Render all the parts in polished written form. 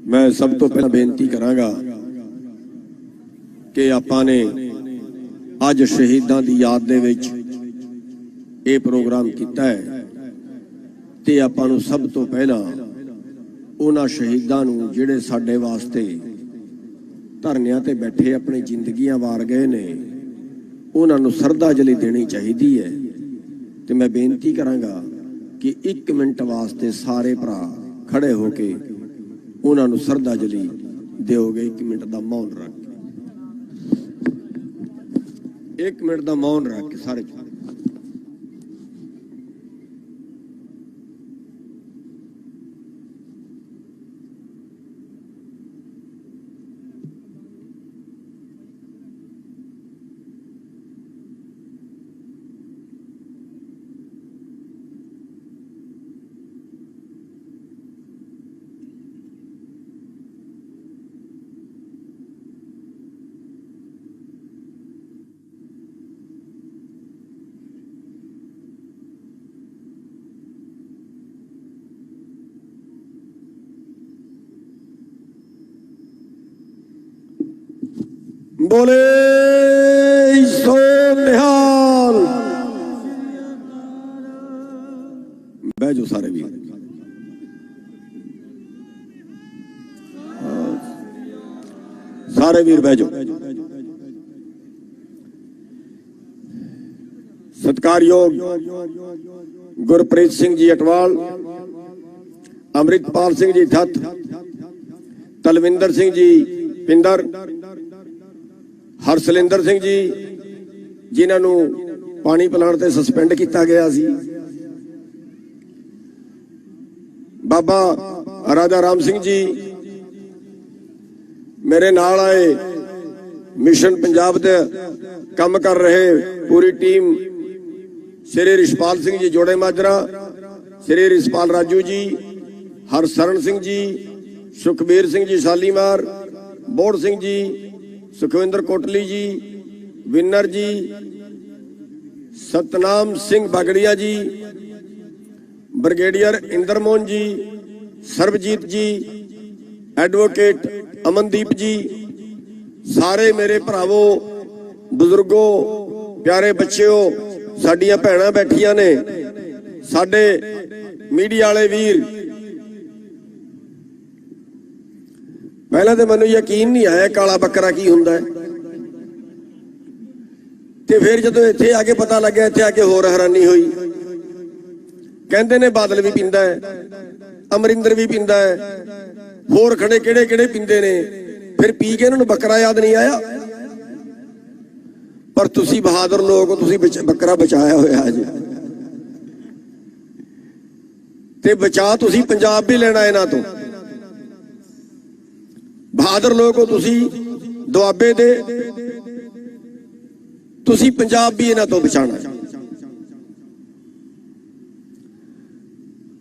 मैं सब तो पहला बेनती करांगा कि आपां ने अज शहीदां दी याद दे विच ये प्रोग्राम किया है ते आपां नूं सब तो पहला उन्हां शहीदां नूं जिहड़े साडे वास्ते धरनियां ते बैठे अपनी जिंदगियां वार गए ने उन्हां नूं श्रद्धांजलि देनी चाहिदी है। ते मैं बेनती करांगा कि 1 मिनट वास्ते सारे भरा खड़े होके उन्हां नूं श्रद्धांजलि दिओगे। 1 मिनट का मौन रख के 1 मिनट का मौन रख के सारे बोले सो निहाल। बह जाओ सारे भी, सारे वीर बह जाओ। सत्कारयोग गुरप्रीत सिंह जी अटवाल, अमृतपाल सिंह जी ठत, तलविंदर सिंह जी पिंदर, हरसलिंदर सिंह जी जिन्हों पानी पिलाने ते सस्पेंड किया गया सी, बाबा राजा राम सिंह जी, मेरे नाल आए मिशन पंजाब दे काम कर रहे पूरी टीम, श्री रिशपाल सिंह जी जोड़े माजरा, श्री रिशपाल राजू जी, हरसरण सिंह जी, सुखबीर सिंह जी शालीमार, बोड़ सिंह जी, सुखविंदर कोटली जी, विनर जी, सतनाम सिंह बागड़िया जी, ब्रिगेडियर इंद्रमोहन जी, सर्बजीत जी, एडवोकेट अमनदीप जी, सारे मेरे भरावो बुजुर्गो प्यारे बच्चों, साडियां भैणां बैठियां ने, साडे मीडिया वाले वीर, पहले तो मैनूं यकीन नहीं आया काला बकरा की हुंदा है, ते फिर जदों इत्थे आके पता लग्या, इत्थे आके होर हैरानी हुई। कहंदे ने बादल भी पींदा है, अमरिंदर भी पींदा है, होर खड़े किहड़े किहड़े पींदे ने, फिर पी के इन्हां नूं बकरा याद नहीं आया। पर तुसीं बहादुर लोग हो, तुसीं बकरा बचाया होया जी, ते बचा तुसीं पंजाब भी लेना इन्हां तों। बहादुर लोग हो तुसी, दुआबे दे तुसी पंजाब भी इन्हां तों बचाना।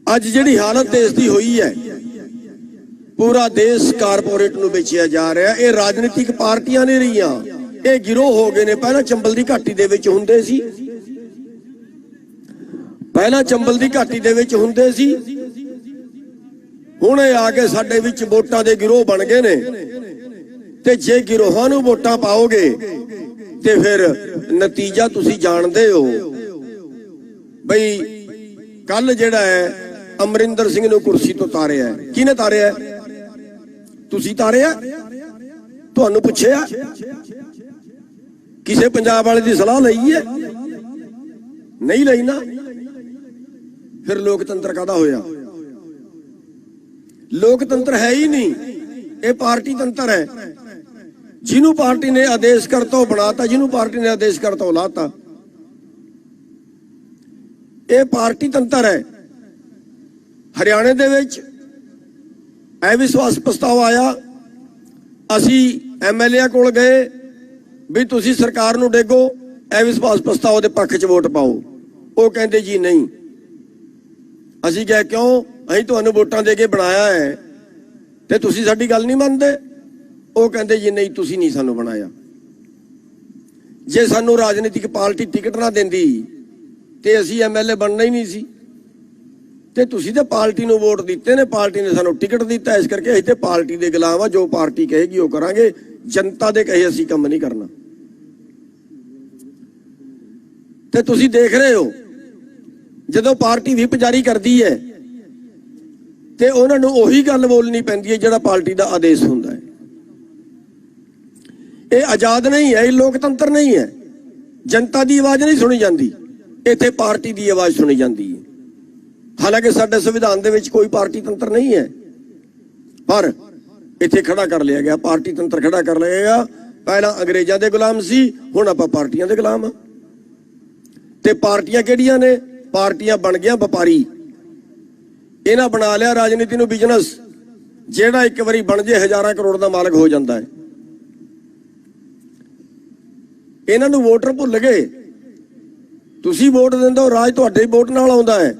अज जिहड़ी हालत देश दी हुई है, पूरा देश कारपोरेट नूं बेचिया जा रहा है। ये राजनीतिक पार्टियां ने रहियां, ये गिरोह हो गए ने। पहला चंबल दी घाटी दे विच हुंदे सी, पहला चंबल दी घाटी दे विच हुंदे सी, हुण आके साडे विच वोटां दे गिरोह बन गए ने। ते जे गिरोहां नूं वोटां पाओगे ते फिर नतीजा तुसीं जानदे हो। बई कल जिहड़ा है अमरिंदर सिंह नूं कुर्सी तो तारिया है, किहने तारिया है? तुसीं तारिया? तुहानूं पुछिआ? किसे पंजाब वाले दी सलाह लई है? नहीं लई ना। फिर लोकतंत्र काहदा होया? लोकतंत्र है ही नहीं, ये पार्टी तंत्र है। जिन्हों पार्टी ने आदेश करता वो बनाता, जिन्हों पार्टी ने आदेश करता वो लाता। ये पार्टी तंत्र है। हरियाणे दे विच अविश्वास प्रस्ताव आया, असी MLA कोल गए भी तुसी सरकार नूं डेगो, अविश्वास प्रस्ताव दे पक्ष च वोट पाओ। वो कहते जी नहीं। असी कहा क्यों? असीं तुहानूं वोटां दे के बनाया है ते तुसीं साडी गल नहीं मनदे। वो कहते जी नहीं, तुसीं नहीं सानूं बनाया। जे सानूं राजनीतिक पार्टी टिकट ना देंदी ते असीं MLA बनना ही नहीं सी। ਤੇ ਤੁਸੀਂ ਤੇ ਪਾਰਟੀ ਨੂੰ ਵੋਟ ਦਿੱਤੇ ਨੇ, ਪਾਰਟੀ ਨੇ ਸਾਨੂੰ ਟਿਕਟ ਦਿੱਤਾ, ਇਸ ਕਰਕੇ ਅਸੀਂ ਤੇ ਪਾਰਟੀ ਦੇ ਗੁਲਾਮ ਆ। ਜੋ ਪਾਰਟੀ ਕਹੇਗੀ ਉਹ ਕਰਾਂਗੇ, ਜਨਤਾ ਦੇ ਕਹੇ ਅਸੀਂ ਕੰਮ ਨਹੀਂ ਕਰਨਾ। ਤੇ ਤੁਸੀਂ ਦੇਖ ਰਹੇ ਹੋ ਜਦੋਂ ਪਾਰਟੀ whip ਜਾਰੀ ਕਰਦੀ ਹੈ ਤੇ ਉਹਨਾਂ ਨੂੰ ਉਹੀ ਗੱਲ ਬੋਲਣੀ ਪੈਂਦੀ ਹੈ ਜਿਹੜਾ ਪਾਰਟੀ ਦਾ ਆਦੇਸ਼ ਹੁੰਦਾ ਹੈ। ਇਹ ਆਜ਼ਾਦ ਨਹੀਂ ਹੈ, ਇਹ ਲੋਕਤੰਤਰ ਨਹੀਂ ਹੈ। ਜਨਤਾ ਦੀ ਆਵਾਜ਼ ਨਹੀਂ ਸੁਣੀ ਜਾਂਦੀ, ਇੱਥੇ ਪਾਰਟੀ ਦੀ ਆਵਾਜ਼ ਸੁਣੀ ਜਾਂਦੀ ਹੈ। ਹਾਲਾਂਕਿ ਸਾਡੇ ਸੰਵਿਧਾਨ ਦੇ ਵਿੱਚ ਕੋਈ ਪਾਰਟੀ ਤੰਤਰ ਨਹੀਂ ਹੈ, ਪਰ ਇੱਥੇ ਖੜਾ ਕਰ ਲਿਆ ਗਿਆ, ਪਾਰਟੀ ਤੰਤਰ ਖੜਾ ਕਰ ਲਿਆ ਗਿਆ। ਪਹਿਲਾਂ ਅੰਗਰੇਜ਼ਾਂ ਦੇ ਗੁਲਾਮ ਸੀ, ਹੁਣ ਆਪਾਂ ਪਾਰਟੀਆਂ ਦੇ ਗੁਲਾਮ ਆ। ਤੇ ਪਾਰਟੀਆਂ ਕਿਹੜੀਆਂ ਨੇ? ਪਾਰਟੀਆਂ ਬਣ ਗਈਆਂ ਵਪਾਰੀ। ਇਹਨਾਂ ਬਣਾ ਲਿਆ ਰਾਜਨੀਤੀ ਨੂੰ ਬਿਜ਼ਨਸ। ਜਿਹੜਾ ਇੱਕ ਵਾਰੀ ਬਣ ਜੇ ਹਜ਼ਾਰਾਂ ਕਰੋੜ ਦਾ ਮਾਲਕ ਹੋ ਜਾਂਦਾ ਹੈ। ਇਹਨਾਂ ਨੂੰ ਵੋਟਰ ਭੁੱਲ ਗਏ। ਤੁਸੀਂ ਵੋਟ ਦਿੰਦੇ ਹੋ, ਰਾਜ ਤੁਹਾਡੇ ਵੋਟ ਨਾਲ ਆਉਂਦਾ ਹੈ,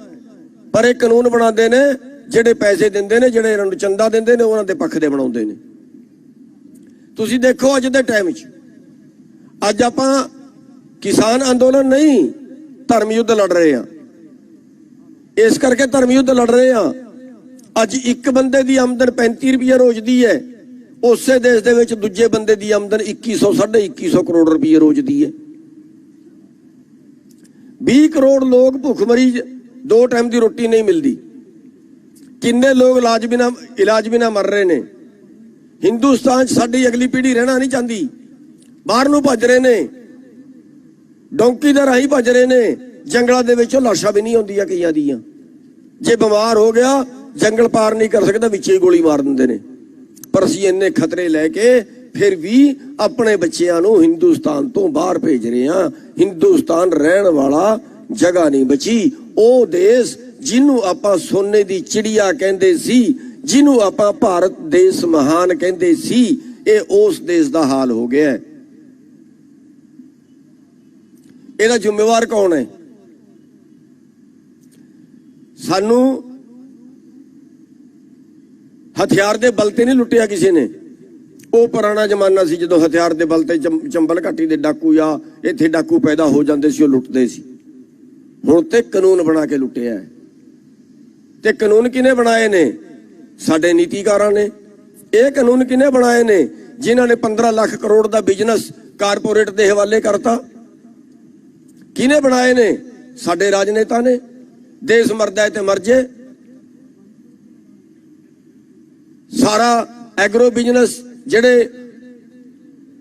ਪਰ ਇਹ ਕਾਨੂੰਨ ਬਣਾਉਂਦੇ ਨੇ ਜਿਹੜੇ ਪੈਸੇ ਦਿੰਦੇ ਨੇ, ਜਿਹੜੇ ਇਹਨਾਂ ਨੂੰ ਚੰਦਾ ਦਿੰਦੇ ਨੇ, ਉਹਨਾਂ ਦੇ ਪੱਖ ਦੇ ਬਣਾਉਂਦੇ ਨੇ। ਤੁਸੀਂ ਦੇਖੋ ਅੱਜ ਦੇ ਟਾਈਮ 'ਚ, ਅੱਜ ਆਪਾਂ ਕਿਸਾਨ ਅੰਦੋਲਨ ਨਹੀਂ, ਧਰਮ ਯੁੱਧ ਲੜ ਰਹੇ ਆ। ਇਸ ਕਰਕੇ ਧਰਮ ਯੁੱਧ ਲੜ ਰਹੇ ਆ। ਅੱਜ ਇੱਕ ਬੰਦੇ ਦੀ ਆਮਦਨ 35 ਰੁਪਏ ਰੋਜ਼ ਦੀ ਹੈ, ਉਸੇ ਦੇਸ਼ ਦੇ ਵਿੱਚ ਦੂਜੇ ਬੰਦੇ ਦੀ ਆਮਦਨ 2100 2150 ਕਰੋੜ ਰੁਪਏ ਰੋਜ਼ ਦੀ ਹੈ। 20 ਕਰੋੜ ਲੋਕ ਭੁੱਖਮਰੀ, 2 ਟਾਈਮ ਦੀ ਰੋਟੀ ਨਹੀਂ ਮਿਲਦੀ। ਕਿੰਨੇ ਲੋਕ ਇਲਾਜ ਬਿਨਾ ਮਰ ਰਹੇ ਨੇ। ਹਿੰਦੁਸਤਾਨ 'ਚ ਸਾਡੀ ਅਗਲੀ ਪੀੜ੍ਹੀ ਰਹਿਣਾ ਨਹੀਂ ਚਾਹੁੰਦੀ, ਬਾਹਰ ਨੂੰ ਭੱਜ ਰਹੇ ਨੇ, ਡੌਂਕੀ ਦੇ ਰਾਹੀਂ ਭੱਜ ਰਹੇ ਨੇ। ਜੰਗਲਾਂ ਦੇ ਵਿੱਚੋਂ ਲਾਸ਼ਾਂ ਵੀ ਨਹੀਂ ਹੁੰਦੀਆਂ ਕਈਆਂ ਦੀਆਂ। ਜੇ ਬਿਮਾਰ ਹੋ ਗਿਆ, ਜੰਗਲ ਪਾਰ ਨਹੀਂ ਕਰ ਸਕਦਾ, ਵਿੱਚੇ ਹੀ ਗੋਲੀ ਮਾਰ ਦਿੰਦੇ ਨੇ। ਪਰ ਅਸੀਂ ਇੰਨੇ ਖਤਰੇ ਲੈ ਕੇ ਫਿਰ ਵੀ ਆਪਣੇ ਬੱਚਿਆਂ ਨੂੰ ਹਿੰਦੁਸਤਾਨ ਤੋਂ ਬਾਹਰ ਭੇਜ ਰਹੇ ਹਾਂ। ਹਿੰਦੁਸਤਾਨ ਰਹਿਣ ਵਾਲਾ ਜਗ੍ਹਾ ਨਹੀਂ ਬਚੀ। ਉਹ ਦੇਸ਼ ਜਿਹਨੂੰ ਆਪਾਂ ਸੋਨੇ ਦੀ ਚਿੜੀਆ ਕਹਿੰਦੇ ਸੀ, ਜਿਹਨੂੰ ਆਪਾਂ ਭਾਰਤ ਦੇਸ਼ ਮਹਾਨ ਕਹਿੰਦੇ ਸੀ, ਇਹ ਉਸ ਦੇਸ਼ ਦਾ ਹਾਲ ਹੋ ਗਿਆ ਹੈ। ਇਹਦਾ ਜ਼ਿੰਮੇਵਾਰ ਕੌਣ ਹੈ? ਸਾਨੂੰ ਹਥਿਆਰ ਦੇ ਬਲ ਤੇ ਨਹੀਂ ਲੁੱਟਿਆ ਕਿਸੇ ਨੇ। ਉਹ ਪੁਰਾਣਾ ਜ਼ਮਾਨਾ ਸੀ ਜਦੋਂ ਹਥਿਆਰ ਦੇ ਬਲ ਤੇ ਚੰਬਲ ਘਾਟੀ ਦੇ ਡਾਕੂ ਜਾਂ ਇੱਥੇ ਡਾਕੂ ਪੈਦਾ ਹੋ ਜਾਂਦੇ ਸੀ, ਉਹ ਲੁੱਟਦੇ ਸੀ। ਹੁਣ ਤੇ ਕਾਨੂੰਨ ਬਣਾ ਕੇ ਲੁੱਟਿਆ ਹੈ। ਤੇ ਕਾਨੂੰਨ ਕਿਹਨੇ ਬਣਾਏ ਨੇ? ਸਾਡੇ ਨੀਤੀਕਾਰਾਂ ਨੇ। ਇਹ ਕਾਨੂੰਨ ਕਿਹਨੇ ਬਣਾਏ ਨੇ? ਜਿਨ੍ਹਾਂ ਨੇ 15 ਲੱਖ ਕਰੋੜ ਦਾ ਬਿਜ਼ਨਸ ਕਾਰਪੋਰੇਟ ਦੇ ਹਵਾਲੇ ਕਰਤਾ। ਕਿਹਨੇ ਬਣਾਏ ਨੇ? ਸਾਡੇ ਰਾਜਨੇਤਾ ਨੇ। ਦੇਸ਼ ਮਰਦਾ ਹੈ ਤੇ ਮਰ ਜੇ। ਸਾਰਾ ਐਗਰੋ ਬਿਜ਼ਨਸ, ਜਿਹੜੇ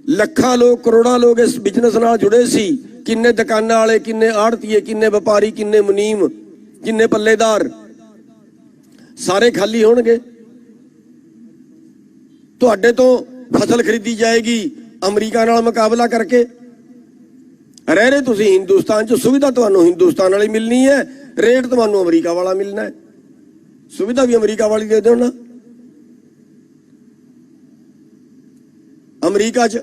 ਲੱਖਾਂ ਲੋਕ, ਕਰੋੜਾਂ ਲੋਕ ਇਸ ਬਿਜ਼ਨਸ ਨਾਲ ਜੁੜੇ ਸੀ, ਕਿੰਨੇ ਦੁਕਾਨਾਂ ਵਾਲੇ, ਕਿੰਨੇ ਆੜਤੀਏ, ਕਿੰਨੇ ਵਪਾਰੀ, ਕਿੰਨੇ ਮੁਨੀਮ, ਕਿੰਨੇ ਪੱਲੇਦਾਰ, ਸਾਰੇ ਖਾਲੀ ਹੋਣਗੇ। ਤੁਹਾਡੇ ਤੋਂ ਫਸਲ ਖਰੀਦੀ ਜਾਏਗੀ ਅਮਰੀਕਾ ਨਾਲ ਮੁਕਾਬਲਾ ਕਰਕੇ। ਰਹਿ ਰਹੇ ਤੁਸੀਂ ਹਿੰਦੁਸਤਾਨ 'ਚ, ਸੁਵਿਧਾ ਤੁਹਾਨੂੰ ਹਿੰਦੁਸਤਾਨ ਵਾਲੀ ਮਿਲਣੀ ਹੈ, ਰੇਟ ਤੁਹਾਨੂੰ ਅਮਰੀਕਾ ਵਾਲਾ ਮਿਲਣਾ ਹੈ। ਸੁਵਿਧਾ ਵੀ ਅਮਰੀਕਾ ਵਾਲੀ ਦੇ ਦਿਓ ਨਾ। ਅਮਰੀਕਾ 'ਚ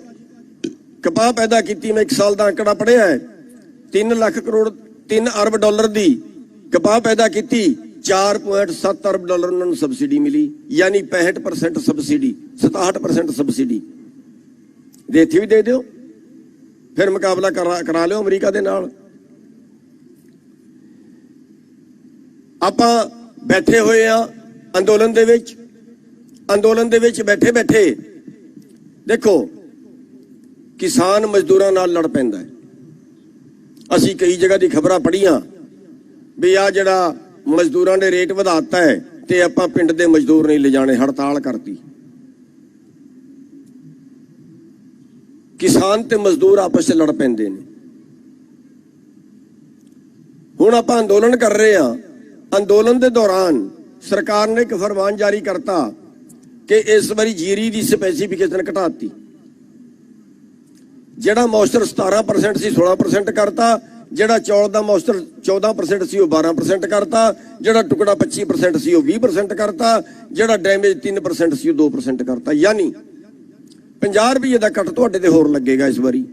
ਕਪਾਹ ਪੈਦਾ ਕੀਤੀ, ਮੈਂ 1 ਸਾਲ ਦਾ ਅੰਕੜਾ ਪੜ੍ਹਿਆ ਹੈ, 3 ਲੱਖ ਕਰੋੜ, 3 ਅਰਬ ਡਾਲਰ ਦੀ ਕਪਾਹ ਪੈਦਾ ਕੀਤੀ। 4.7 ਅਰਬ ਡਾਲਰ ਉਹਨਾਂ ਨੂੰ ਸਬਸਿਡੀ ਮਿਲੀ, ਯਾਨੀ 65% ਸਬਸਿਡੀ, 67% ਸਬਸਿਡੀ। ਦੇ ਇੱਥੇ ਵੀ ਦੇ ਦਿਓ, ਫਿਰ ਮੁਕਾਬਲਾ ਕਰਾ ਲਿਓ ਅਮਰੀਕਾ ਦੇ ਨਾਲ। ਆਪਾਂ ਬੈਠੇ ਹੋਏ ਆ ਅੰਦੋਲਨ ਦੇ ਵਿੱਚ। ਅੰਦੋਲਨ ਦੇ ਵਿੱਚ ਬੈਠੇ ਬੈਠੇ ਦੇਖੋ, ਕਿਸਾਨ ਮਜ਼ਦੂਰਾਂ ਨਾਲ ਲੜ ਪੈਂਦਾ ਹੈ। ਅਸੀਂ ਕਈ ਜਗ੍ਹਾ ਦੀ ਖਬਰਾਂ ਪੜ੍ਹੀਆਂ ਵੀ ਆ ਜਿਹੜਾ ਮਜ਼ਦੂਰਾਂ ਦੇ ਰੇਟ ਵਧਾਤਾ ਹੈ ਤੇ ਆਪਾਂ ਪਿੰਡ ਦੇ ਮਜ਼ਦੂਰ ਨਹੀਂ ਲਿਜਾਣੇ, ਹੜਤਾਲ ਕਰਤੀ। ਕਿਸਾਨ ਤੇ ਮਜ਼ਦੂਰ ਆਪਸ 'ਚ ਲੜ ਪੈਂਦੇ ਨੇ। ਹੁਣ ਆਪਾਂ ਅੰਦੋਲਨ ਕਰ ਰਹੇ ਹਾਂ। ਅੰਦੋਲਨ ਦੇ ਦੌਰਾਨ ਸਰਕਾਰ ਨੇ ਇੱਕ ਫਰਮਾਨ ਜਾਰੀ ਕਰਤਾ ਕਿ ਇਸ ਵਾਰੀ ਜੀਰੀ ਦੀ ਸਪੈਸੀਫਿਕੇਸ਼ਨ ਘਟਾਤੀ। ਜਿਹੜਾ ਮੌਇਸਚਰ 17% ਸੀ 16% ਕਰਤਾ। ਜਿਹੜਾ ਚੌਲ ਦਾ ਮੌਇਸਚਰ 14% ਸੀ ਉਹ 12% ਕਰਤਾ। ਜਿਹੜਾ ਟੁਕੜਾ 25% ਸੀ ਉਹ 20% ਕਰਤਾ। ਜਿਹੜਾ ਡੈਮੇਜ 3% ਸੀ ਉਹ 2% ਕਰਤਾ। ਯਾਨੀ 50 ਰੁਪਏ ਦਾ ਕੱਟ ਤੁਹਾਡੇ ਤੇ ਹੋਰ ਲੱਗੇਗਾ ਇਸ ਵਾਰੀ।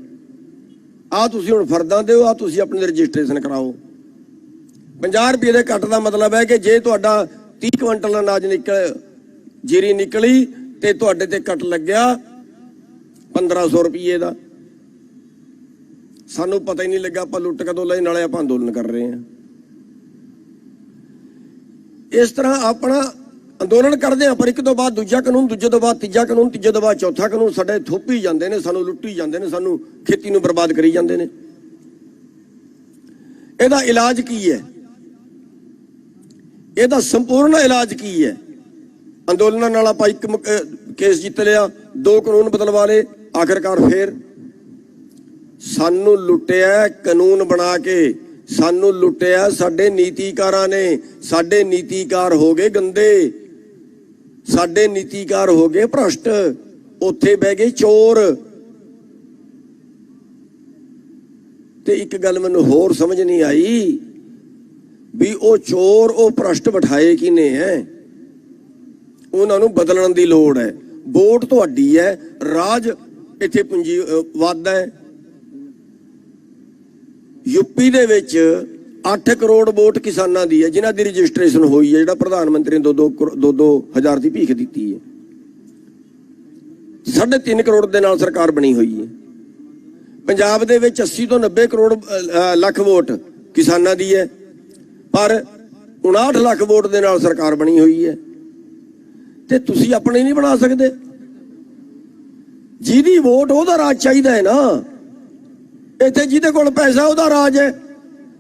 ਆਹ ਤੁਸੀਂ ਹੁਣ ਫਰਦਾਂ ਦਿਓ, ਆਹ ਤੁਸੀਂ ਆਪਣੀ ਰਜਿਸਟ੍ਰੇਸ਼ਨ ਕਰਾਓ। 50 ਰੁਪਏ ਦੇ ਕੱਟ ਦਾ ਮਤਲਬ ਹੈ ਕਿ ਜੇ ਤੁਹਾਡਾ 30 ਕੁਇੰਟਲ ਅਨਾਜ ਜੀਰੀ ਨਿਕਲੀ ਤੇ ਤੁਹਾਡੇ ਤੇ ਕੱਟ ਲੱਗਿਆ 1500 ਰੁਪਏ ਦਾ। ਸਾਨੂੰ ਪਤਾ ਹੀ ਨਹੀਂ ਲੱਗਾ ਆਪਾਂ ਲੁੱਟ ਕਦੋਂ ਲਈ, ਨਾਲੇ ਆਪਾਂ ਅੰਦੋਲਨ ਕਰ ਰਹੇ ਹਾਂ। इस तरह अपना अंदोलन करते हैं, पर एक तो बाद दूजा कानून, दूजे तो बाद तीजा कानून, तीजे तो बाद चौथा कानून साडे थोपी जाते हैं, सानू लुट्टी जाते हैं, सानू खेती नू बर्बाद करी जाते हैं। ਇਹਦਾ इलाज की है? ਇਹਦਾ संपूर्ण इलाज की है? अंदोलनां नाल आपां एक केस जित लिया, 2 कानून बदलवा ले, आखिरकार फिर सानू लुटिया कानून बना के, सानू लुटिया साडे नीतिकारां ने। साडे नीतिकार हो गए गंदे, साडे नीतिकार हो गए भ्रष्ट, उत्थे बह गए चोर। ते एक गल मैनूं होर समझ नहीं आई भी वो चोर वो भ्रष्ट बिठाए किने है? उन्हां नूं बदलण दी लोड़ है। वोट तुहाडी है, राज इत्थे पूंजीवाद है। यूपी दे विच 8 करोड़ वोट किसानां दी है, जिन्हां दी रजिस्ट्रेशन होई है, जिहड़ा प्रधानमंत्री ने 2-2 हज़ार की भीख दित्ती है। 3.5 करोड़ दे नाल सरकार बनी हुई है। पंजाब दे विच 80 ਤੋਂ 90 करोड़ ਲੱਖ वोट किसानां दी है, पर 59 ਲੱਖ वोट दे नाल सरकार बनी हुई है। ते तुसीं अपने नहीं बना सकते? जिहदी वोट ओहदा राज चाहिदा है ना। इत्थे जिहदे कोल पैसा ओहदा राज है,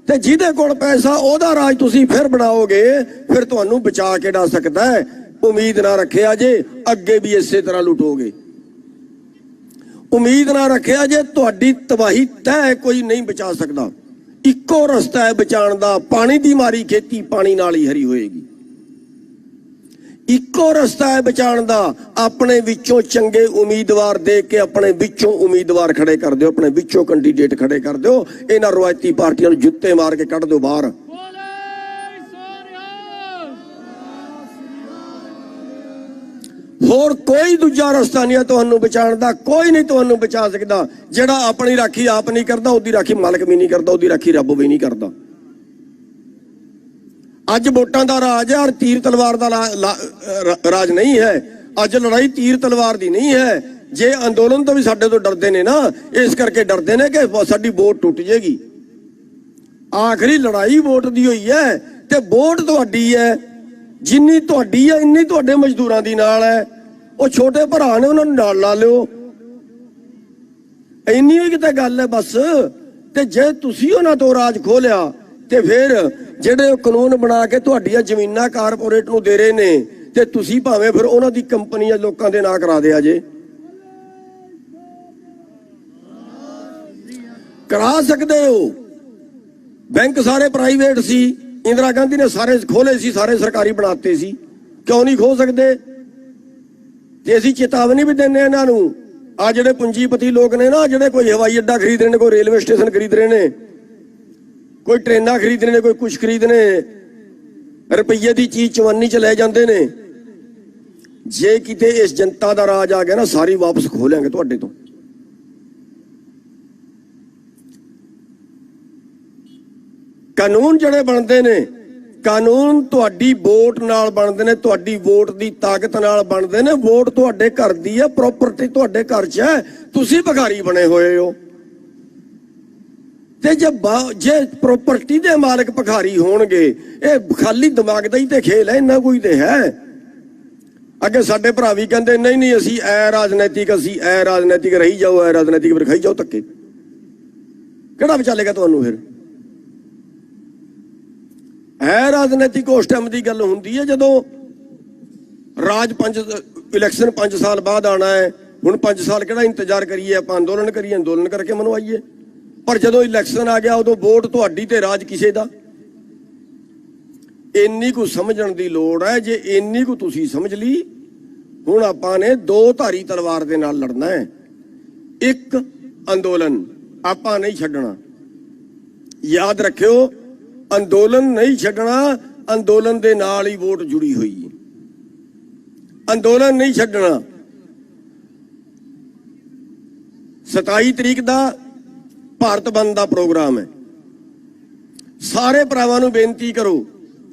ते जिहदे कोल पैसा ओहदा राज तुसीं फिर बनाओगे, फिर तुहानूं बचा के डा सकदा है। उम्मीद ना रखिया जे अगे भी इसे तरह लुटोगे। उम्मीद ना रखिया जे तुहाडी तबाही तय कोई नहीं बचा सकता। इक्को रस्ता है बचाण दा, पानी दी मारी खेती पानी नाल ही हरी होएगी। इक्को रस्ता है बचाण दा, अपने विचों चंगे उम्मीदवार देख के अपने विचों उम्मीदवार खड़े कर दो, अपने विचों कैंडीडेट खड़े कर दो। इन्हां रवायती पार्टियां नूं जुत्ते मार के कढ दो बाहर। होर कोई दूजा रस्ता नहीं है तुहानूं बचाण दा, कोई नहीं तुहानूं बचा सकदा। जिहड़ा अपनी राखी आप नहीं करदा, ओहदी राखी मालक भी नहीं करदा, ओहदी राखी रब भी नहीं करदा। अज वोटां दा राज है और तीर तलवार दा राज नहीं है। अज लड़ाई तीर तलवार दी नहीं है। जे अंदोलन तो भी साडे तो डरदे ने ना, इस करके डरदे ने कि साडी वोट टुट जाएगी। आखिरी लड़ाई वोट दी हुई है, ते वोट तुहाडी है। जिन्नी तुहाडी है इन्नी तुहाडे मजदूरां दी नाल है। वो छोटे भरा ने, उन्हां नूं नाल ला लिओ, इन्नी ही किते गल है बस। ते जे तुसीं उन्हां तो राज खोलिया, ते फिर ਜਿਹੜੇ ਕਾਨੂੰਨ ਬਣਾ ਕੇ ਤੁਹਾਡੀਆਂ ਜ਼ਮੀਨਾਂ ਕਾਰਪੋਰੇਟ ਨੂੰ ਦੇ ਰਹੇ ਨੇ, ਤੇ ਤੁਸੀਂ ਭਾਵੇਂ ਫਿਰ ਉਹਨਾਂ ਦੀ ਕੰਪਨੀਆਂ ਲੋਕਾਂ ਦੇ ਨਾਂ ਕਰਾ ਦਿਆ ਜੇ। ਕਰਾ ਸਕਦੇ ਹੋ। ਬੈਂਕ ਸਾਰੇ ਪ੍ਰਾਈਵੇਟ ਸੀ, ਇੰਦਰਾ ਗਾਂਧੀ ਨੇ ਸਾਰੇ ਖੋਲੇ ਸੀ, ਸਾਰੇ ਸਰਕਾਰੀ ਬਣਾਤੇ ਸੀ, ਕਿਉਂ ਨਹੀਂ ਖੋਲ ਸਕਦੇ? ਤੇ ਅਸੀਂ ਚੇਤਾਵਨੀ ਵੀ ਦਿੰਦੇ ਇਹਨਾਂ ਨੂੰ। ਆ ਜਿਹੜੇ ਪੂੰਜੀਪਤੀ ਲੋਕ ਨੇ ਨਾ, ਜਿਹੜੇ ਕੋਈ ਹਵਾਈ ਅੱਡਾ ਖਰੀਦ ਰਹੇ ਨੇ, ਕੋਈ ਰੇਲਵੇ ਸਟੇਸ਼ਨ ਖਰੀਦ ਰਹੇ ਨੇ, कोई ट्रेना खरीदने ने, कोई कुछ खरीदने, रुपये की चीज चवानी च लै जाते ने। जे किते इस जनता का राज आ गया ना, सारी वापस खो लेंगे तुहाडे तो। कानून जिहड़े बनते ने, कानून तुहाडी वोट नाल बनते ने, तुहाडी वोट की ताकत नाल बनते ने। वोट तुहाडे घर दी है, प्रॉपर्टी तुहाडे घर च है, तुसीं भिखारी बने हुए हो। जे प्रॉपर्टी दे मालिक भिखारी होणगे, ये खाली दिमाग दा ही ते खेल है, इन्ना कोई ते है। अगे साडे भरा भी कहंदे नहीं नहीं असी ऐ राजनैतिक, असी ऐ राजनैतिक, रही जाओ ऐ राजनैतिक, फिर खाई जाओ धक्के। किहड़ा विचालेगा तुहानूं फिर? ऐ राजनैतिक उस टाइम की गल हुंदी है जदों राज इलैक्शन 5 साल बाद आना है। हुण 5 साल किहड़ा इंतजार करिए, आपां अंदोलन करिए, अंदोलन करके मनवाइए। पर जदों इलैक्शन आ गया उदों वोट तुहाडी ते राज किसे दा। इन्नी को समझण दी लोड़ है। जे इन्नी को तुसीं समझ ली, हुण आपां ने 2 धारी तलवार दे नाल लड़ना है। एक अंदोलन आपां नहीं छड्डना। याद रखियो, अंदोलन नहीं छड्डना, अंदोलन दे नाल ही वोट जुड़ी हुई है। अंदोलन नहीं छड्डना। 27 तरीक दा भारत बंद का प्रोग्राम है। सारे भरावां नूं बेनती करो,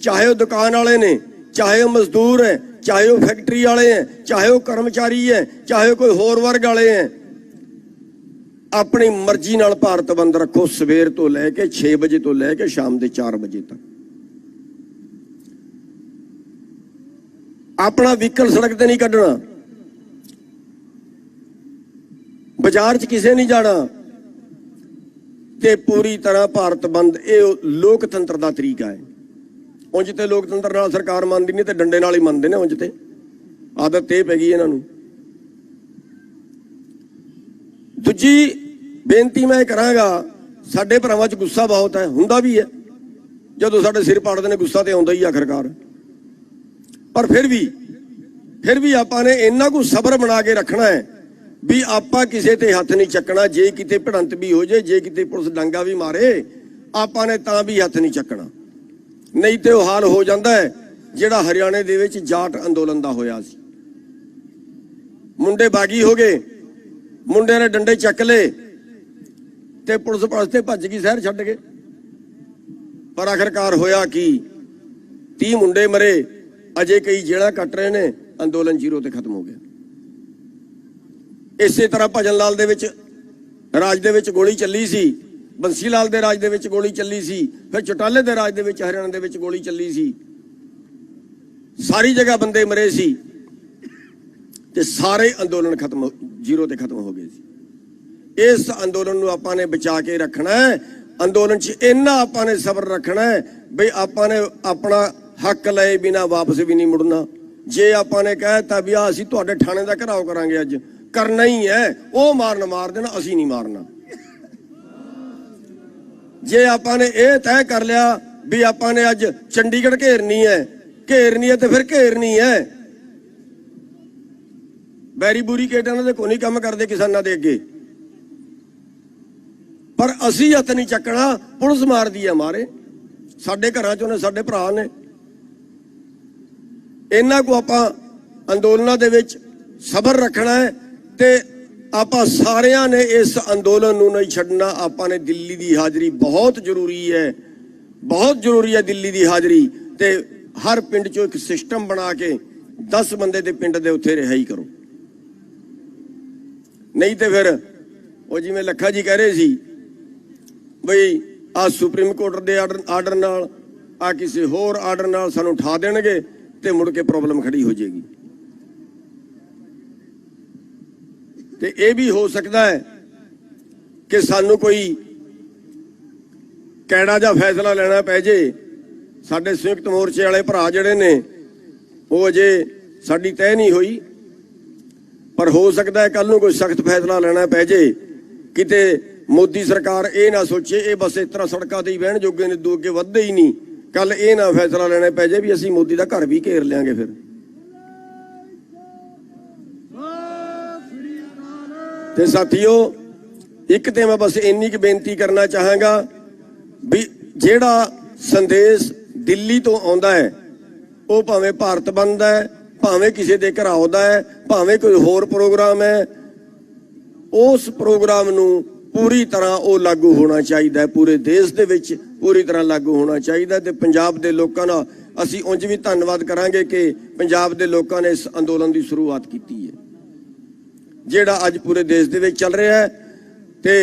चाहे वो दुकान वाले ने, चाहे वो मजदूर है, चाहे वो फैक्ट्री वाले हैं, चाहे वो कर्मचारी है, चाहे कोई होर वर्ग वाले हैं, अपनी मर्जी नाल भारत बंद रखो। सवेर तो लैके 6 बजे तो लैके शाम के 4 बजे तक। अपना व्हीकल सड़क ते नहीं कढ़ना, बाजार च किसे नहीं जाना, ते पूरी तरह भारत बंद। ये लोकतंत्र का तरीका है। उंज ते लोकतंत्र नाल सरकार मानदी नहीं, ते डंडे नाल ही मनदे ने। उंज ते आदत ये पै गई इन्हां नूं। दूजी बेनती मैं करांगा, साडे भरावां च गुस्सा बहुत है, हुंदा भी है। जदों साडे सिर पाड़दे ने गुस्सा ते आउंदा ही आखिरकार। पर फिर भी आपां ने इन्ना कुछ सबर बना के रखना है भी आपां किसे ते हथ नहीं चकना। जे किते भिड़ंत भी हो जाए, जे किते पुलिस डांगा भी मारे, आपां ने तां भी हथ नहीं चकना। नहीं तो हाल हो जाता है जिहड़ा हरियाणे दे विच जाट अंदोलन दा होया सी। मुंडे बागी हो गए, मुंडे ने डंडे चक ले ते पुलिस पास भज गई, शहर छड्ड गए। पर आखिरकार होया कि 30 मुंडे मरे, अजे कई जेड़ा कट रहे ने, अंदोलन जीरो ते खत्म हो गया। इसे तरह भजन लाल दे विच राज दे विच गोली चली सी, बंसी लाल दे राज दे विच गोली चली सी, फिर चौटाले दे राज दे विच हरियाणा दे विच गोली चली सी। सारी जगह बंदे मरे सी ते सारे अंदोलन खत्म, जीरो ते खत्म हो गए सी। इस अंदोलन नूं आपां ने बचा के रखना है। अंदोलन च इन्ना आपां ने सबर रखना है बई आपां ने अपना हक लए बिना वापस भी नहीं मुड़ना। जे आपां ने कहता भी असीं तुहाडे थाणे दा घिराव करांगे, अज करना ही है, वो मारन मार देना, असीं नहीं मारना। जे आपां ने यह तय कर लिया भी आपां ने अज चंडीगढ़ घेरनी है तो फिर घेरनी है। बैरी बूरी के इन्हां दे कोई नहीं काम करते किसानां दे अगे, पर असीं हथ नहीं चकना। पुलिस मार दी है मारे, साडे घरां चों ने, साडे भरा ने। इन्हां को आपां अंदोलनां दे विच सबर रखना है ते आपां सारियां ने इस अंदोलन नूं नहीं छड्डना। आपां ने दिल्ली दी हाज़री बहुत जरूरी है, बहुत जरूरी है दिल्ली दी हाज़री। ते हर पिंड चों एक सिस्टम बना के 10 बंदे दे पिंड दे उत्थे रिहाई करो। नहीं तो फिर वो जिवें लखा जी कह रहे सी बई आ सुप्रीम कोर्ट दे आर्डर नाल, आ किसी होर आर्डर नाल सानूं उठा देणगे ते मुड़ के प्रॉब्लम खड़ी हो जाएगी। ते ये भी हो सकता है कि सानू कोई कैड़ा जा फैसला लेना पै जे। साडे संयुक्त मोर्चे वाले भरा जिहड़े ने वो अजे साडी तय नहीं हुई, पर हो सकता है कल नूं कोई सख्त फैसला लेना पै जे। किते मोदी सरकार ये ना सोचे ये बस इस तरह सड़कों ते बहन जोगे ने, दो अगे वधदे ही नहीं। कल ये ना फैसला लेना पै जे भी असीं मोदी का घर भी घेर लेंगे। फिर ते साथियों, एक तो मैं बस इन्नी की बेनती करना चाहांगा भी जेड़ा संदेश दिल्ली तो आउंदा है, वो भावें भारत बंद है, भावें किसी दे घराव दा है, भावें कोई होर प्रोग्राम है, उस प्रोग्राम नूं पूरी तरह वो लागू होना चाहिए। पूरे देश दे विच पूरी तरह लागू होना चाहिए। ते पंजाब दे लोकां दा असीं उंज भी धन्नवाद करांगे कि पंजाब दे लोकां ने इस अंदोलन की शुरुआत की है, जेड़ा अज पूरे देश दे विच चल रहा है। ते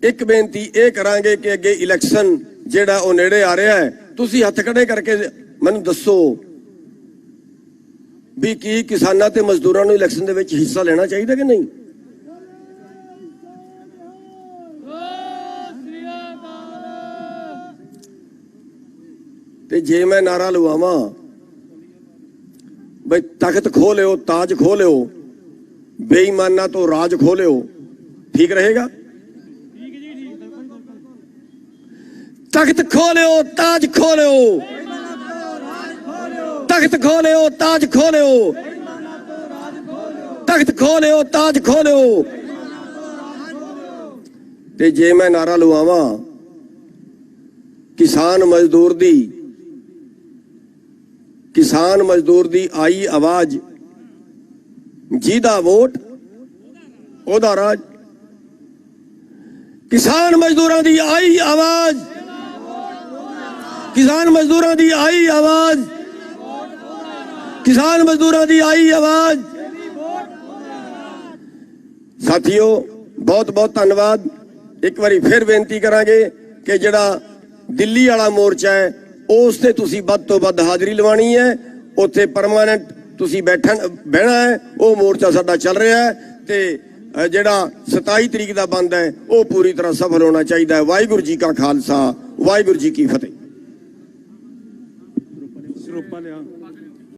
एक बेनती ये करांगे कि अगे इलैक्शन जेड़ा वो नेड़े आ रहा है, तुसीं हथ खड़े करके मैनूं दसो भी की किसानां ते मजदूरां नूं इलैक्शन दे विच हिस्सा लेना चाहिए कि नहीं। ते जे मैं नारा लवावां भाई तख्त खो लो, ताज खो लो, बेईमाना तो राज खो लो, ठीक रहेगा? तख्त खो लो, ताज खो लो, तख्त खो लो, ताज खो लो, तख्त खो लो, ताज खो लो। ते जे मैं नारा लवावां किसान मजदूर दी आई आवाज, जिहदा वोट ओहदा राज। किसान मजदूरां दी आई आवाज, किसान मजदूरां दी आई आवाज, किसान मजदूरां दी आई आवाज। साथियों, बहुत बहुत धन्यवाद। एक बारी फिर बेनती करांगे कि जिहड़ा दिल्ली वाला मोर्चा है ਉਸ ਤੇ ਤੁਸੀਂ ਵੱਧ ਤੋਂ ਵੱਧ ਹਾਜ਼ਰੀ ਲਵਾਣੀ ਹੈ। ਉੱਥੇ ਪਰਮਾਨੈਂਟ ਤੁਸੀਂ ਬਹਿਣਾ ਹੈ। ਉਹ ਮੋਰਚਾ ਸਾਡਾ ਚੱਲ ਰਿਹਾ ਹੈ ਤੇ ਜਿਹੜਾ 27 ਤਰੀਕ ਦਾ ਬੰਦ ਹੈ ਉਹ ਪੂਰੀ ਤਰ੍ਹਾਂ ਸਫਲ ਹੋਣਾ ਚਾਹੀਦਾ ਹੈ। ਵਾਹਿਗੁਰੂ ਜੀ ਕਾ ਖਾਲਸਾ, ਵਾਹਿਗੁਰੂ ਜੀ ਕੀ ਫਤਿਹ।